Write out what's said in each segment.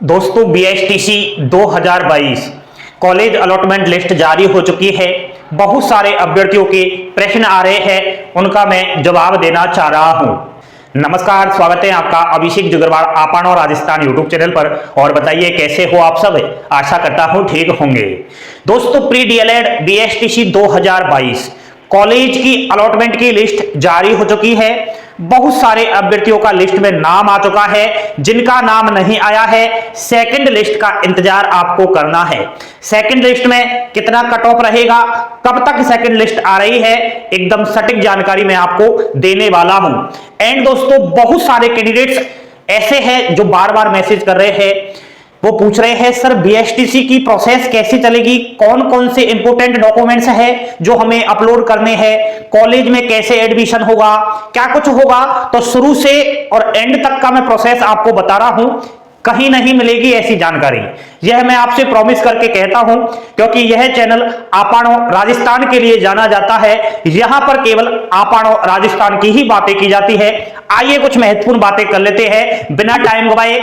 दोस्तों BSTC 2022 college allotment list जारी हो चुकी है। बहुत सारे अभ्यर्थियों के प्रश्न आ रहे हैं, उनका मैं जवाब देना चाह रहा हूं। नमस्कार, स्वागत है आपका अभिषेक जुगरवाल आपनो राजस्थान यूट्यूब चैनल पर। और बताइए कैसे हो आप सब, आशा करता हूं ठीक होंगे। दोस्तों प्री डीएलएड बीएसटीसी 2022 कॉलेज की अलॉटमेंट की लिस्ट जारी हो चुकी है। बहुत सारे अभ्यर्थियों का लिस्ट में नाम आ चुका है। जिनका नाम नहीं आया है, सेकंड लिस्ट का इंतजार आपको करना है। सेकंड लिस्ट में कितना कट ऑफ रहेगा, कब तक सेकंड लिस्ट आ रही है, एकदम सटीक जानकारी मैं आपको देने वाला हूं। एंड दोस्तों बहुत सारे कैंडिडेट्स ऐसे हैं जो बार बार मैसेज कर रहे हैं, वो पूछ रहे हैं सर बीएसटीसी की प्रोसेस कैसे चलेगी, कौन कौन से इंपोर्टेंट डॉक्यूमेंट्स हैं जो हमें अपलोड करने हैं, कॉलेज में कैसे एडमिशन होगा, क्या कुछ होगा। तो शुरू से और एंड तक का मैं प्रोसेस आपको बता रहा हूं, कहीं नहीं मिलेगी ऐसी जानकारी। यह मैं आपसे प्रॉमिस करके कहता हूं, क्योंकि यह चैनल आपनो राजस्थान के लिए जाना जाता है। यहां पर केवल आपनो राजस्थान की ही बातें की जाती है। आइए कुछ महत्वपूर्ण बातें कर लेते हैं बिना टाइम गवाए।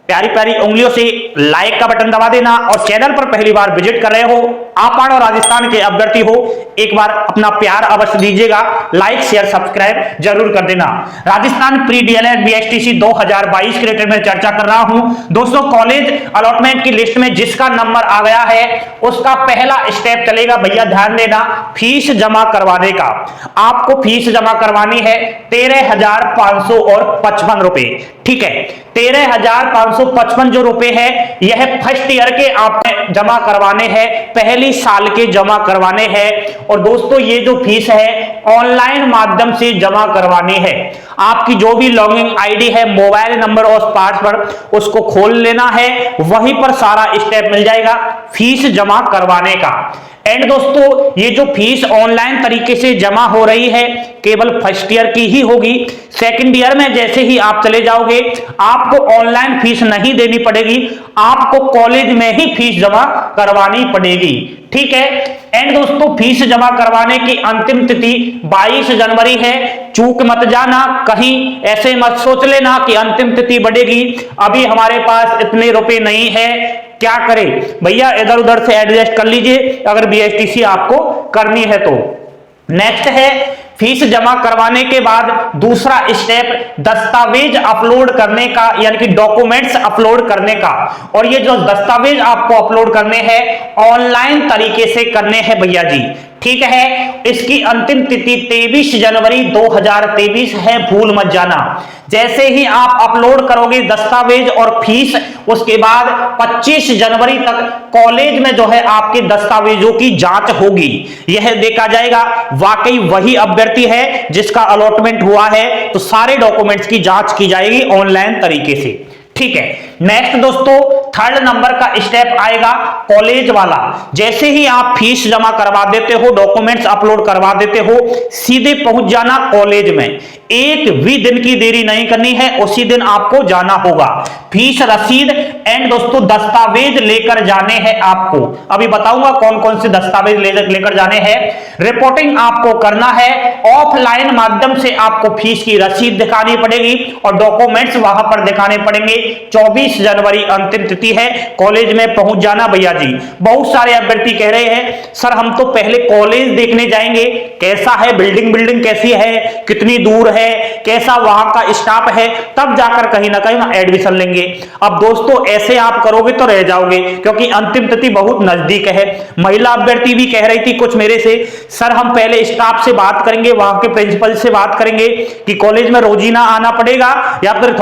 प्यारी प्यारी उंगलियों से लाइक का बटन दबा देना, और चैनल पर पहली बार विजिट कर रहे हो, आपनो राजस्थान के अभ्यर्थी हो, एक बार अपना प्यार अवश्य दीजिएगा, लाइक शेयर सब्सक्राइब जरूर कर देना। राजस्थान प्री डीएलएड बीएसटीसी 2022 के रिलेटेड में चर्चा कर रहा हूं। दोस्तों कॉलेज अलॉटमेंट की लिस्ट में जिसका नंबर आ गया है, उसका पहला स्टेप चलेगा, भैया ध्यान देना, फीस जमा करवाने का। आपको फीस जमा करवानी है 13,555 रुपए। ठीक है, 13,555 जो रुपए है, यह फर्स्ट ईयर के आपने जमा करवाने हैं, पहली साल के जमा करवाने हैं। और दोस्तों ये जो फीस है ऑनलाइन माध्यम से जमा करवानी है। आपकी जो भी लॉगिन आईडी है, मोबाइल नंबर और पासवर्ड, उसको खोल लेना है, वहीं पर सारा स्टेप मिल जाएगा फीस जमा करवाने का। एंड दोस्तों ये जो फीस ऑनलाइन तरीके से जमा हो रही है, केवल फर्स्ट ईयर की ही होगी। सेकंड ईयर में जैसे ही आप चले जाओगे, आपको ऑनलाइन फीस नहीं देनी पड़ेगी, आपको कॉलेज में ही फीस जमा करवानी पड़ेगी। ठीक है। एंड दोस्तों फीस जमा करवाने की अंतिम तिथि 22 जनवरी है। चूक मत जाना, कहीं ऐसे मत सोच लेना कि अंतिम तिथि बढ़ेगी, अभी हमारे पास इतने रुपए नहीं है, क्या करें भैया, इधर उधर से एडजस्ट कर लीजिए अगर बीएसटीसी आपको करनी है तो। नेक्स्ट है फीस जमा करवाने के बाद दूसरा स्टेप दस्तावेज अपलोड करने का, यानी कि डॉक्यूमेंट्स अपलोड करने का। और ये जो दस्तावेज आपको अपलोड करने हैं ऑनलाइन तरीके से करने हैं भैया जी। ठीक है, इसकी अंतिम तिथि 23 जनवरी 2023 है, भूल मत जाना। जैसे ही आप अपलोड करोगे दस्तावेज और फीस, उसके बाद 25 जनवरी तक कॉलेज में जो है आपके दस्तावेजों की जांच होगी। यह देखा जाएगा वाकई वही अभ्यर्थी है जिसका अलॉटमेंट हुआ है, तो सारे डॉक्यूमेंट्स की जांच की जाएगी ऑनलाइन तरीके से। ठीक है। नेक्स्ट दोस्तों थर्ड नंबर का स्टेप आएगा कॉलेज वाला। जैसे ही आप फीस जमा करवा देते हो, डॉक्यूमेंट्स अपलोड करवा देते हो, सीधे पहुंच जाना कॉलेज में। एक भी दिन की देरी नहीं करनी है, उसी दिन आपको जाना होगा। फीस रसीद एंड दोस्तों दस्तावेज लेकर जाने हैं आपको। अभी बताऊंगा कौन कौन से दस्तावेज लेकर जाने हैं। रिपोर्टिंग आपको करना है, ऑफलाइन माध्यम से आपको फीस की रसीद दिखानी पड़ेगी और डॉक्यूमेंट्स वहां पर दिखाने पड़ेंगे। 24 जनवरी अंतिम तिथि है, कॉलेज में पहुंच जाना भैया जी। बहुत सारे अभ्यर्थी कह रहे हैं सर हम तो पहले कॉलेज देखने जाएंगे, कैसा है, बिल्डिंग कैसी है, कितनी दूर है, कैसा वहां का स्टाफ है, तब जाकर कहीं ना कहीं एडमिशन लेंगे। अब दोस्तों ऐसे आप करोगे तो रह जाओगे, क्योंकि अंतिम तिथि बहुत नजदीक है। महिला अभ्यर्थी भी कह रही थी कुछ मेरे से, सर हम पहले स्टाफ से बात करेंगे, वहां के प्रिंसिपल से बात करेंगे कि कॉलेज में रोजीना आना पड़ेगा या फिर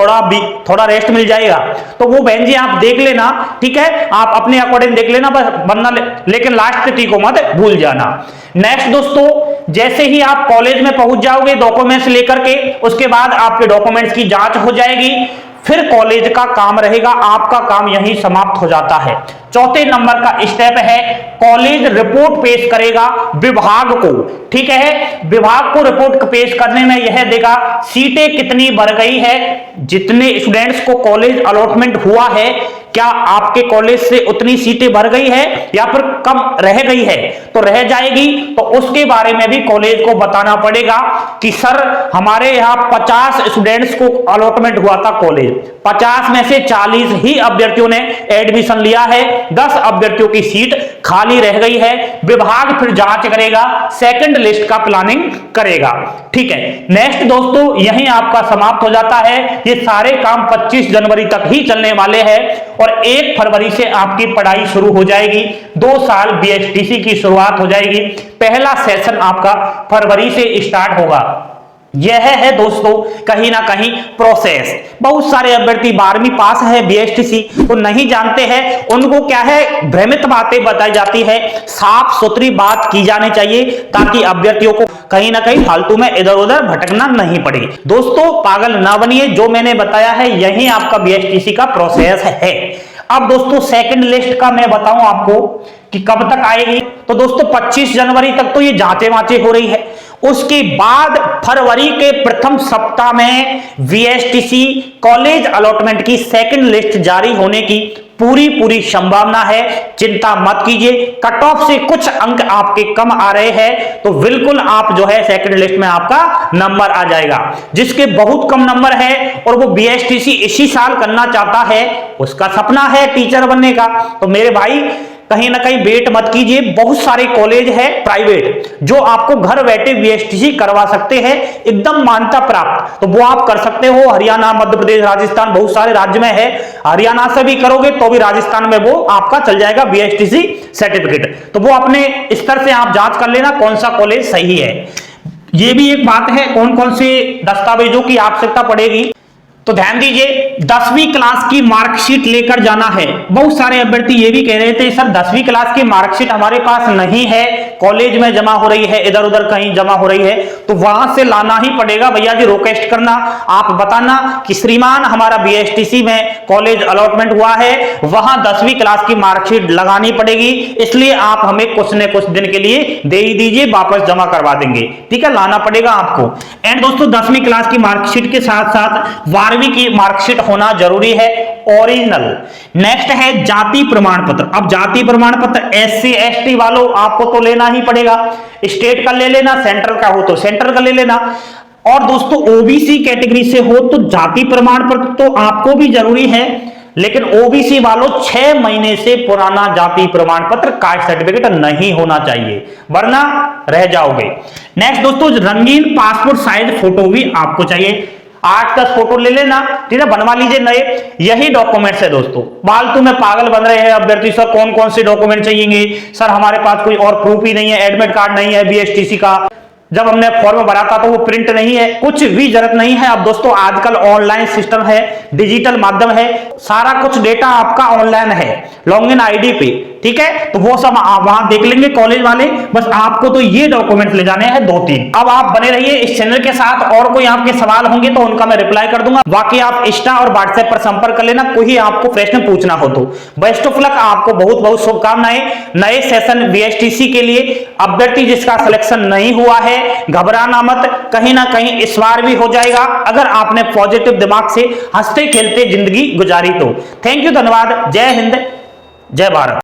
थोड़ा रेस्ट मिल जाएगा। तो वो बहन जी आप देख लेना, ठीक है, आप अपने अकॉर्डिंग देख लेना, बस बनना लेकिन लास्ट तिथि को मत भूल जाना। नेक्स्ट दोस्तों जैसे ही आप कॉलेज में पहुंच जाओगे डॉक्यूमेंट्स लेकर के, उसके बाद आपके डॉक्यूमेंट्स की जांच हो जाएगी, फिर कॉलेज का काम रहेगा, आपका काम यहीं समाप्त हो जाता है। चौथे नंबर का स्टेप है कॉलेज रिपोर्ट पेश करेगा विभाग को। ठीक है, विभाग को रिपोर्ट पेश करने में यह देगा सीटें कितनी बढ़ गई है, जितने स्टूडेंट्स को कॉलेज अलॉटमेंट हुआ है क्या आपके कॉलेज से उतनी सीटें भर गई है या फिर कम रह गई है? तो रह जाएगी तो उसके बारे में भी कॉलेज को बताना पड़ेगा कि सर हमारे यहां 50 स्टूडेंट्स को अलॉटमेंट हुआ था कॉलेज, 50 में से 40 ही अभ्यर्थियों ने एडमिशन लिया है, 10 अभ्यर्थियों की सीट खाली रह गई है। विभाग फिर जांच करेगा, सेकंड लिस्ट का प्लानिंग करेगा। ठीक है, नेक्स्ट दोस्तों यहीं आपका समाप्त हो जाता है। ये सारे काम 25 जनवरी तक ही चलने वाले हैं और 1 फरवरी से आपकी पढ़ाई शुरू हो जाएगी। 2 साल बीएसटीसी की शुरुआत हो जाएगी। पहला सेशन आपका फरवरी से स्टार्ट होगा। यह है दोस्तों कहीं ना कहीं प्रोसेस। बहुत सारे अभ्यर्थी 12वीं पास है बीएसटीसी तो नहीं जानते हैं, उनको क्या है भ्रमित बातें बताई जाती है। साफ सुथरी बात की जानी चाहिए ताकि अभ्यर्थियों को कहीं ना कहीं फालतू में इधर उधर भटकना नहीं पड़े। दोस्तों पागल ना बनिए, जो मैंने बताया है यही आपका बीएसटीसी का प्रोसेस है। अब दोस्तों सेकंड लिस्ट का मैं बताऊं आपको कि कब तक आएगी। तो दोस्तों 25 जनवरी तक तो ये जांचें वांचें हो रही है। उसके बाद फरवरी के प्रथम सप्ताह में बीएसटीसी कॉलेज अलॉटमेंट की सेकंड लिस्ट जारी होने की पूरी संभावना है। चिंता मत कीजिए, कट ऑफ से कुछ अंक आपके कम आ रहे हैं तो बिल्कुल आप जो है सेकंड लिस्ट में आपका नंबर आ जाएगा। जिसके बहुत कम नंबर है और वो बीएसटीसी इसी साल करना चाहता है, उसका सपना है टीचर बनने का, तो मेरे भाई कहीं ना कहीं वेट मत कीजिए। बहुत सारे कॉलेज है प्राइवेट जो आपको घर बैठे बीएसटीसी करवा सकते हैं एकदम मान्यता प्राप्त, तो वो आप कर सकते हो। हरियाणा, मध्य प्रदेश, राजस्थान बहुत सारे राज्य में है। हरियाणा से भी करोगे तो भी राजस्थान में वो आपका चल जाएगा बीएसटीसी सर्टिफिकेट। तो वो अपने स्तर से आप जांच कर लेना कौन सा कॉलेज सही है। ये भी एक बात है कौन कौन से दस्तावेजों की आवश्यकता पड़ेगी, तो ध्यान दीजिए 10वीं क्लास की मार्कशीट लेकर जाना है। बहुत सारे अभ्यर्थी ये भी कह रहे थे सर 10वीं क्लास की मार्कशीट हमारे पास नहीं है, कॉलेज में जमा हो रही है, इधर उधर कहीं जमा हो रही है, तो वहां से लाना ही पड़ेगा भैया जी। रिक्वेस्ट करना, आप बताना कि श्रीमान हमारा बीएसटीसी में कॉलेज अलॉटमेंट हुआ है, वहां 10वीं क्लास की मार्कशीट लगानी पड़ेगी, इसलिए आप हमें कुछ न कुछ दिन के लिए दे ही दीजिए, वापस जमा करवा देंगे। ठीक है, लाना पड़ेगा आपको। एंड दोस्तों 10वीं क्लास की मार्कशीट के साथ साथ 12वीं की मार्कशीट होना जरूरी है, ओरिजिनल। नेक्स्ट है जाति प्रमाण पत्र। अब जाति प्रमाण पत्र एससी एसटी वालों आपको तो लेना ही पड़ेगा, स्टेट का ले लेना, सेंट्रल का हो तो सेंट्रल का ले लेना। और दोस्तों ओबीसी कैटेगरी से हो तो जाति प्रमाण पत्र तो आपको भी जरूरी है, लेकिन ओबीसी वालों 6 महीने से पुराना जाति प्रमाण पत्र कास्ट सर्टिफिकेट नहीं होना चाहिए, वरना रह जाओगे। नेक्स्ट दोस्तों रंगीन पासपोर्ट साइज फोटो भी आपको चाहिए, 8-10 फोटो ले लेना, ठीक है, बनवा लीजिए नए। यही डॉक्यूमेंट्स है दोस्तों। फालतू में पागल बन रहे हैं अभ्यर्थी, सर कौन कौन से डॉक्यूमेंट चाहिए, सर हमारे पास कोई और प्रूफ ही नहीं है, एडमिट कार्ड नहीं है बीएसटीसी का, जब हमने फॉर्म भरा था तो वो प्रिंट नहीं है, कुछ भी जरूरत नहीं है। अब दोस्तों आजकल ऑनलाइन सिस्टम है, डिजिटल माध्यम है, सारा कुछ डेटा आपका ऑनलाइन है लॉगिन आईडी पे, ठीक है, तो वो सब आप वहां देख लेंगे कॉलेज वाले। बस आपको तो ये डॉक्यूमेंट ले जाने हैं 2-3। अब आप बने रहिए इस चैनल के साथ, और कोई आपके सवाल होंगे तो उनका मैं रिप्लाई कर दूंगा। बाकी आप इंस्टा और व्हाट्सएप पर संपर्क कर लेना, कोई आपको प्रश्न पूछना हो तो। बेस्ट ऑफ लक, आपको बहुत बहुत शुभकामनाएं नए सेशन बीएसटीसी के लिए। अभ्यर्थी जिसका सिलेक्शन नहीं हुआ है घबराना मत, कहीं ना कहीं इस बार भी हो जाएगा अगर आपने पॉजिटिव दिमाग से हंसते खेलते जिंदगी गुजारी तो। थैंक यू, धन्यवाद, जय हिंद, जय भारत।